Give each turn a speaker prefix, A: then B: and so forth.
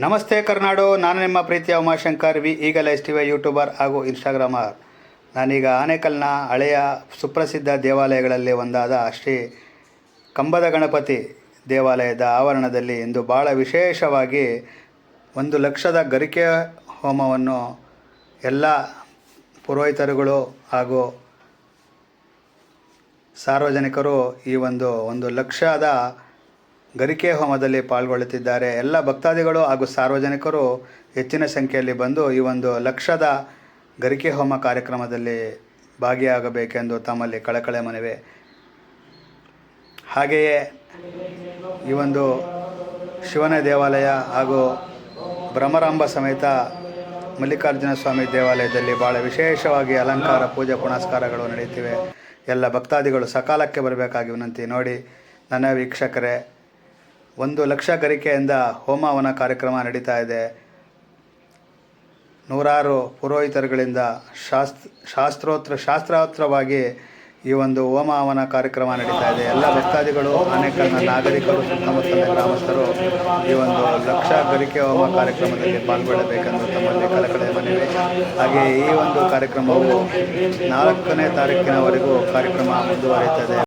A: ನಮಸ್ತೆ ಕರ್ನಾಡು, ನಾನು ನಿಮ್ಮ ಪ್ರೀತಿಯ ಉಮಾಶಂಕರ್ ವಿ ಈಗಲೇ ಟಿವಿ ಯೂಟ್ಯೂಬರ್ ಹಾಗೂ ಇನ್ಸ್ಟಾಗ್ರಾಮರ್. ನಾನೀಗ ಆನೇಕಲ್ನ ಹಳೆಯ ಸುಪ್ರಸಿದ್ಧ ದೇವಾಲಯಗಳಲ್ಲಿ ಒಂದಾದ ಶ್ರೀ ಕಂಬದ ಗಣಪತಿ ದೇವಾಲಯದ ಆವರಣದಲ್ಲಿ ಇಂದು ಭಾಳ ವಿಶೇಷವಾಗಿ 1,00,000ದ ಗರಿಕೆ ಹೋಮವನ್ನು ಎಲ್ಲ ಪುರೋಹಿತರುಗಳು ಹಾಗೂ ಸಾರ್ವಜನಿಕರು ಈ ಒಂದು ಲಕ್ಷದ ಗರಿಕೆ ಹೋಮದಲ್ಲಿ ಪಾಲ್ಗೊಳ್ಳುತ್ತಿದ್ದಾರೆ. ಎಲ್ಲ ಭಕ್ತಾದಿಗಳು ಹಾಗೂ ಸಾರ್ವಜನಿಕರು ಹೆಚ್ಚಿನ ಸಂಖ್ಯೆಯಲ್ಲಿ ಬಂದು ಈ 1,00,000ದ ಗರಿಕೆ ಹೋಮ ಕಾರ್ಯಕ್ರಮದಲ್ಲಿ ಭಾಗಿಯಾಗಬೇಕೆಂದು ತಮ್ಮಲ್ಲಿ ಕಳಕಳಿ ಮನವಿ. ಹಾಗೆಯೇ ಈ ಒಂದು ಶಿವನ ದೇವಾಲಯ ಹಾಗೂ ಭ್ರಮರಾಂಬ ಸಮೇತ ಮಲ್ಲಿಕಾರ್ಜುನ ಸ್ವಾಮಿ ದೇವಾಲಯದಲ್ಲಿ ಭಾಳ ವಿಶೇಷವಾಗಿ ಅಲಂಕಾರ, ಪೂಜೆ ಪುನಸ್ಕಾರಗಳು ನಡೆಯುತ್ತಿವೆ. ಎಲ್ಲ ಭಕ್ತಾದಿಗಳು ಸಕಾಲಕ್ಕೆ ಬರಬೇಕಾಗಿ ವಿನಂತಿ. ನೋಡಿ ನನ್ನ ವೀಕ್ಷಕರೇ, 1,00,000 ಗರಿಕೆಯಿಂದ ಹೋಮವನ ಕಾರ್ಯಕ್ರಮ ನಡೀತಾ ಇದೆ. ನೂರಾರು ಪುರೋಹಿತರುಗಳಿಂದ ಶಾಸ್ತ್ರೋತ್ರವಾಗಿ ಈ ಒಂದು ಹೋಮ ಹವನ ಕಾರ್ಯಕ್ರಮ ನಡೀತಾ ಇದೆ. ಎಲ್ಲ ಭಕ್ತಾದಿಗಳು, ಆನೇಕಲ್ನ ನಾಗರಿಕರು, ಸುತ್ತಮುತ್ತಲ ಗ್ರಾಮಸ್ಥರು ಈ 1,00,000 ಗರಿಕೆ ಹೋಮ ಕಾರ್ಯಕ್ರಮದಲ್ಲಿ ಪಾಲ್ಗೊಳ್ಳಬೇಕೆಂದು ತಮ್ಮಲ್ಲಿ ಕಳಕಳಿ ಮನವಿ. ಹಾಗೆ ಈ ಒಂದು ಕಾರ್ಯಕ್ರಮವು 4ನೇ ತಾರೀಕಿನವರೆಗೂ ಕಾರ್ಯಕ್ರಮ ಮುಂದುವರಿಯುತ್ತದೆ.